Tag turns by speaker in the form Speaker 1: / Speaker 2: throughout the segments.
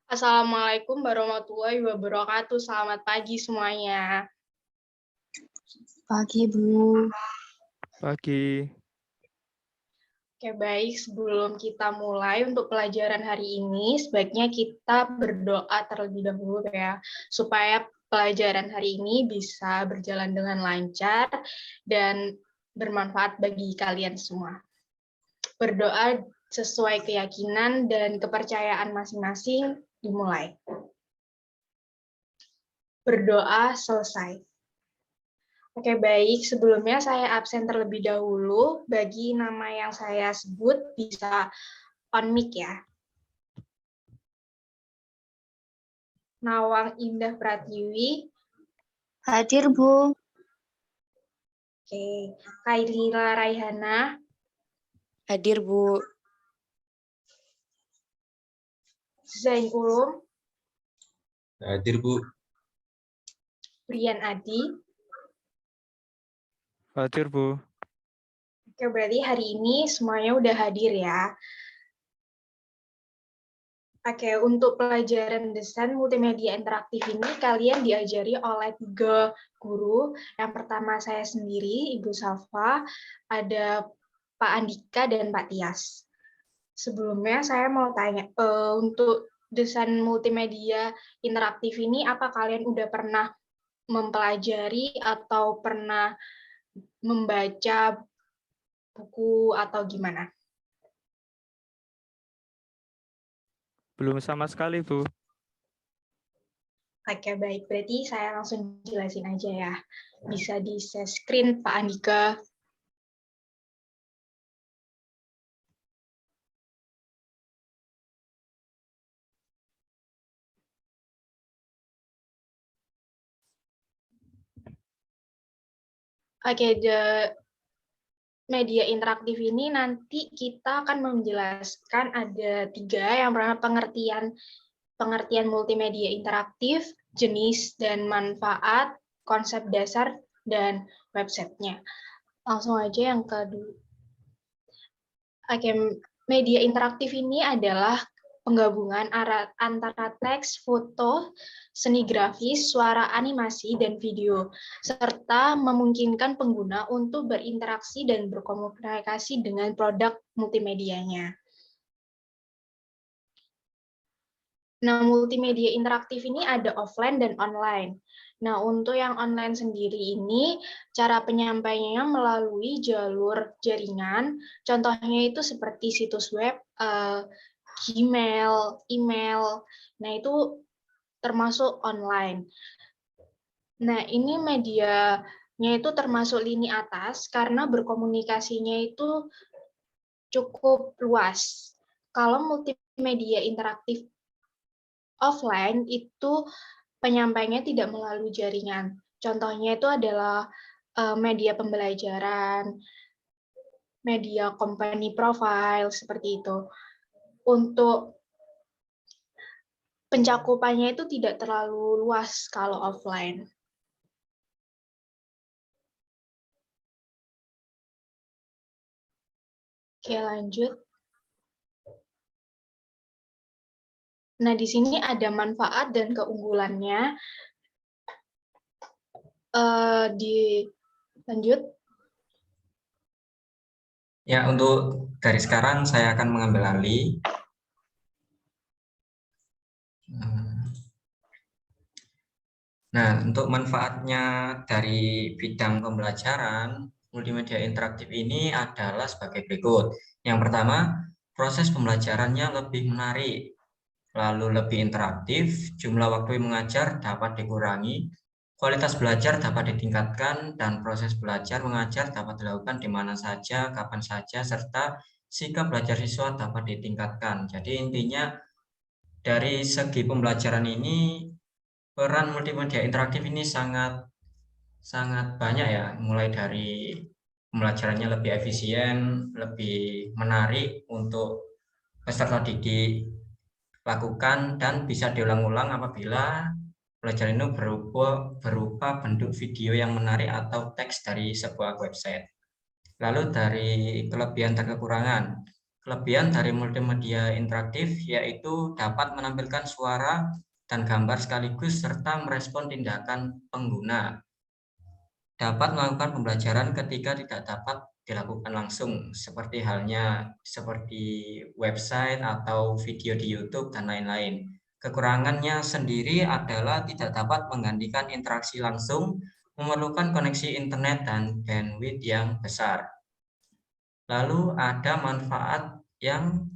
Speaker 1: Assalamualaikum warahmatullahi wabarakatuh. Selamat pagi semuanya.
Speaker 2: Pagi, Bu.
Speaker 3: Pagi.
Speaker 1: Oke, baik. Sebelum kita mulai untuk pelajaran hari ini, sebaiknya kita berdoa terlebih dahulu ya, supaya pelajaran hari ini bisa berjalan dengan lancar dan bermanfaat bagi kalian semua. Berdoa sesuai keyakinan dan kepercayaan masing-masing, dimulai. Berdoa selesai. Oke, baik. Sebelumnya saya absen terlebih dahulu. Bagi nama yang saya sebut, bisa on mic ya. Nawang Indah Pratiwi.
Speaker 2: Hadir, Bu.
Speaker 1: Oke. Kailila Raihana.
Speaker 2: Hadir, Bu.
Speaker 1: Zain Ulum.
Speaker 4: Hadir, Bu.
Speaker 1: Brian Adi.
Speaker 3: Hadir, Bu.
Speaker 1: Oke, berarti hari ini semuanya udah hadir ya. Oke, untuk pelajaran desain multimedia interaktif ini kalian diajari oleh 3 guru. Yang pertama saya sendiri, Ibu Safa, ada Pak Andika dan Pak Tias. Sebelumnya saya mau tanya, untuk desain multimedia interaktif ini apa kalian udah pernah mempelajari atau pernah membaca buku atau gimana?
Speaker 3: Belum sama sekali, Bu.
Speaker 1: Oke, baik. Berarti saya langsung jelasin aja ya. Bisa di-share screen, Pak Andika. Oke, media interaktif ini nanti kita akan menjelaskan ada 3. Yang pertama pengertian multimedia interaktif, jenis dan manfaat, konsep dasar, dan websitenya. Langsung aja yang kedua. Oke, media interaktif ini adalah penggabungan antara teks, foto, seni grafis, suara animasi, dan video, serta memungkinkan pengguna untuk berinteraksi dan berkomunikasi dengan produk multimedianya. Nah, multimedia interaktif ini ada offline dan online. Nah, untuk yang online sendiri ini, cara penyampaiannya melalui jalur jaringan. Contohnya itu seperti situs web, Gmail, email. Nah, itu termasuk online. Nah, ini medianya itu termasuk lini atas karena berkomunikasinya itu cukup luas. Kalau multimedia interaktif offline itu penyampaiannya tidak melalui jaringan. Contohnya itu adalah media pembelajaran, media company profile, seperti itu. Untuk pencakupannya itu tidak terlalu luas kalau offline. Oke, lanjut. Nah, di sini ada manfaat dan keunggulannya. Lanjut.
Speaker 4: Ya, untuk dari sekarang saya akan mengambil alih. Nah, untuk manfaatnya dari bidang pembelajaran, multimedia interaktif ini adalah sebagai berikut. Yang pertama, proses pembelajarannya lebih menarik, lalu lebih interaktif, jumlah waktu mengajar dapat dikurangi, kualitas belajar dapat ditingkatkan, dan proses belajar mengajar dapat dilakukan di mana saja, kapan saja, serta sikap belajar siswa dapat ditingkatkan. Jadi intinya dari segi pembelajaran ini, peran multimedia interaktif ini sangat banyak ya, mulai dari pembelajarannya lebih efisien, lebih menarik untuk peserta didik lakukan, dan bisa diulang-ulang apabila pelajaran itu berupa bentuk video yang menarik atau teks dari sebuah website. Lalu dari kelebihan dan kekurangan. Kelebihan dari multimedia interaktif yaitu dapat menampilkan suara dan gambar sekaligus serta merespon tindakan pengguna. Dapat melakukan pembelajaran ketika tidak dapat dilakukan langsung, seperti halnya seperti website atau video di YouTube dan lain-lain. Kekurangannya sendiri adalah tidak dapat menggantikan interaksi langsung, memerlukan koneksi internet dan bandwidth yang besar. Lalu ada manfaat yang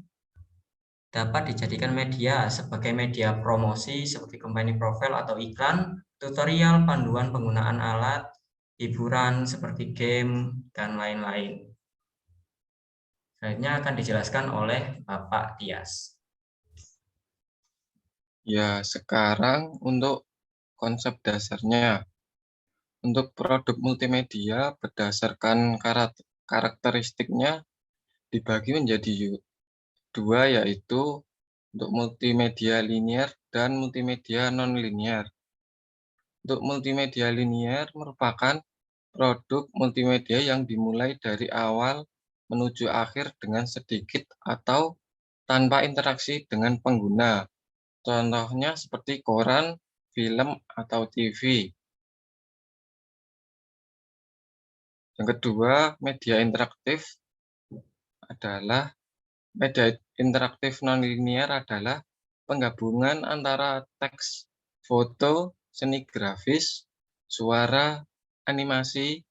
Speaker 4: dapat dijadikan media sebagai media promosi seperti company profile atau iklan, tutorial, panduan penggunaan alat, hiburan seperti game, dan lain-lain. Selanjutnya akan dijelaskan oleh Bapak Tias.
Speaker 5: Ya, sekarang untuk konsep dasarnya. Untuk produk multimedia berdasarkan karakteristiknya dibagi menjadi dua, yaitu untuk multimedia linear dan multimedia non-linear. Untuk multimedia linear merupakan produk multimedia yang dimulai dari awal menuju akhir dengan sedikit atau tanpa interaksi dengan pengguna. Contohnya seperti koran, film, atau TV. Yang kedua, media interaktif non-linear adalah penggabungan antara teks, foto, seni grafis, suara, animasi,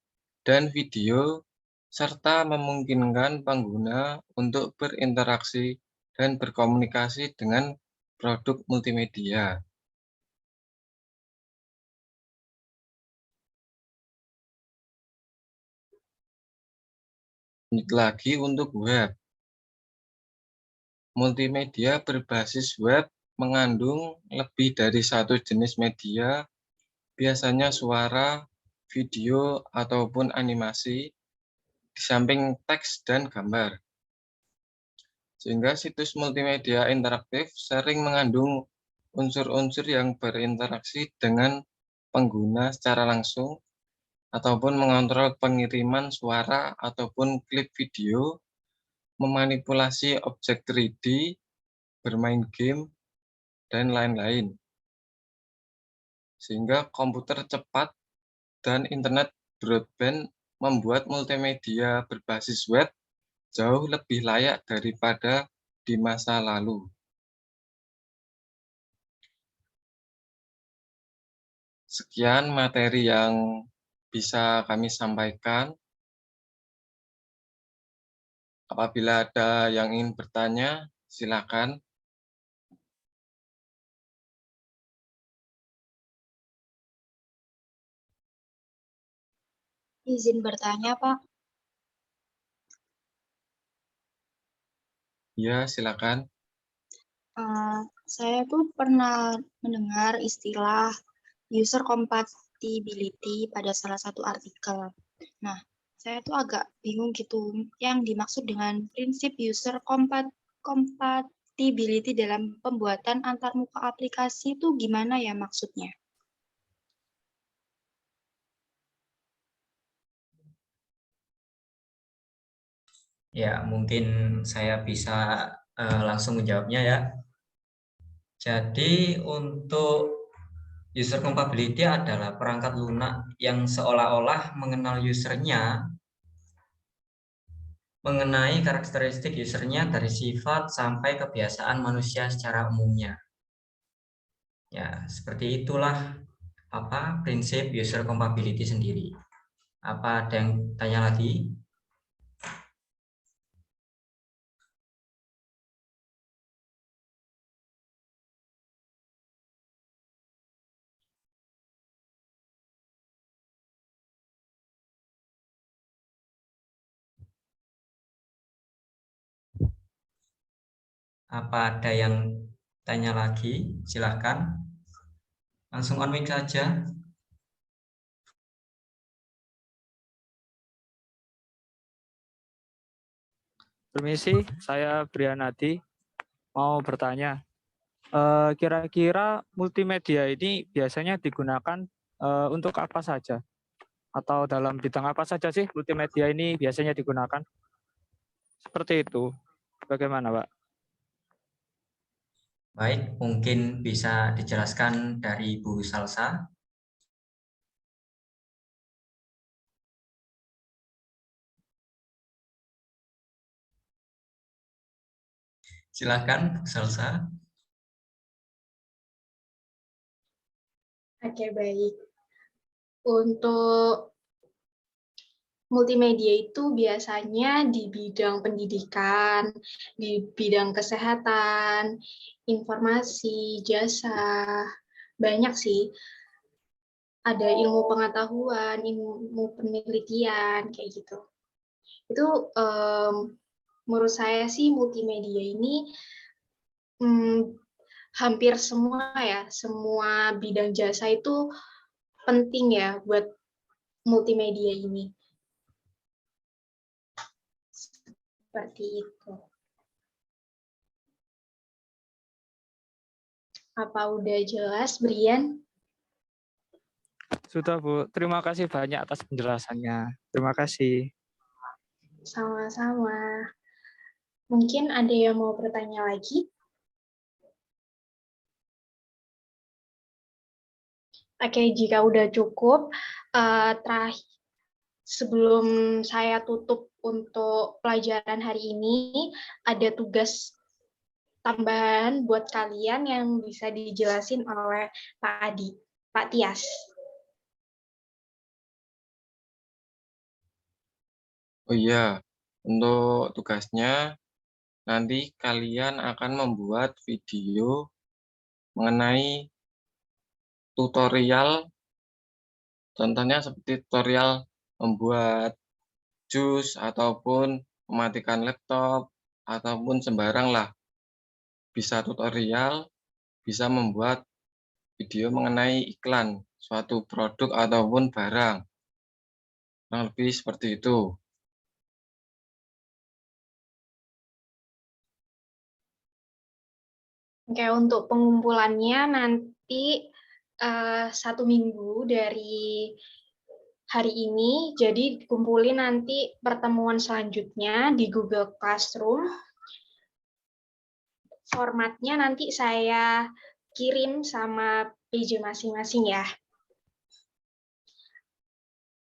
Speaker 5: dan video, serta memungkinkan pengguna untuk berinteraksi dan berkomunikasi dengan produk multimedia. Lanjut lagi untuk web. Multimedia berbasis web mengandung lebih dari satu jenis media, biasanya suara, video, ataupun animasi, di samping teks dan gambar. Sehingga situs multimedia interaktif sering mengandung unsur-unsur yang berinteraksi dengan pengguna secara langsung, ataupun mengontrol pengiriman suara ataupun klip video, memanipulasi objek 3D, bermain game, dan lain-lain. Sehingga komputer cepat dan internet broadband membuat multimedia berbasis web jauh lebih layak daripada di masa lalu. Sekian materi yang bisa kami sampaikan. Apabila ada yang ingin bertanya, silakan.
Speaker 2: Izin bertanya, Pak.
Speaker 5: Ya, silakan.
Speaker 2: Saya tuh pernah mendengar istilah user compatibility pada salah satu artikel. Nah, saya tuh agak bingung gitu, yang dimaksud dengan prinsip user compatibility dalam pembuatan antarmuka aplikasi itu gimana ya maksudnya?
Speaker 4: Ya, mungkin saya bisa langsung menjawabnya ya. Jadi untuk user compatibility adalah perangkat lunak yang seolah-olah mengenal usernya, mengenai karakteristik usernya dari sifat sampai kebiasaan manusia secara umumnya. Ya, seperti itulah prinsip user compatibility sendiri. Apa ada yang tanya lagi? Apa ada yang tanya lagi? Silahkan. Langsung on mic saja.
Speaker 3: Permisi, saya Brianadi mau bertanya. Kira-kira multimedia ini biasanya digunakan untuk apa saja? Atau dalam bidang apa saja sih multimedia ini biasanya digunakan? Seperti itu. bagaimana, Pak?
Speaker 4: Baik, mungkin bisa dijelaskan dari Bu Salsa. Silakan Bu Salsa.
Speaker 1: Oke, baik. Untuk multimedia itu biasanya di bidang pendidikan, di bidang kesehatan, informasi, jasa, banyak sih. Ada ilmu pengetahuan, ilmu penelitian, kayak gitu. Itu menurut saya sih multimedia ini hampir semua ya, semua bidang jasa itu penting ya buat multimedia ini. Seperti itu. Apa udah jelas, Brian?
Speaker 3: Sudah, Bu. Terima kasih banyak atas penjelasannya. Terima kasih.
Speaker 1: Sama-sama. Mungkin ada yang mau bertanya lagi? Oke, jika udah cukup, terakhir sebelum saya tutup untuk pelajaran hari ini, ada tugas tambahan buat kalian yang bisa dijelasin oleh Pak Adi, Pak Tias.
Speaker 5: Oh iya, untuk tugasnya nanti kalian akan membuat video mengenai tutorial, contohnya seperti tutorial membuat jus ataupun mematikan laptop ataupun sembarang lah. Bisa tutorial, bisa membuat video mengenai iklan suatu produk ataupun barang. Kurang lebih seperti itu.
Speaker 1: Oke, untuk pengumpulannya nanti 1 minggu dari hari ini, jadi kumpulin nanti pertemuan selanjutnya di Google Classroom. Formatnya nanti saya kirim sama PJ masing-masing ya.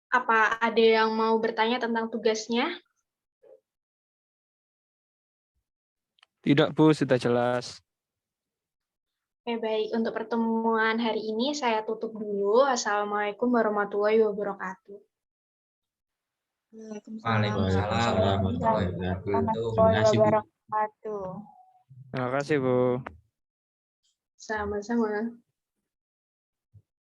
Speaker 1: Apa ada yang mau bertanya tentang tugasnya?
Speaker 3: Tidak, Bu, sudah jelas.
Speaker 1: Oke, baik. Untuk pertemuan hari ini saya tutup dulu. Assalamualaikum warahmatullahi wabarakatuh.
Speaker 4: Waalaikumsalam warahmatullahi wabarakatuh. Terima kasih, Bu.
Speaker 3: Terima kasih, Bu.
Speaker 1: Sama-sama.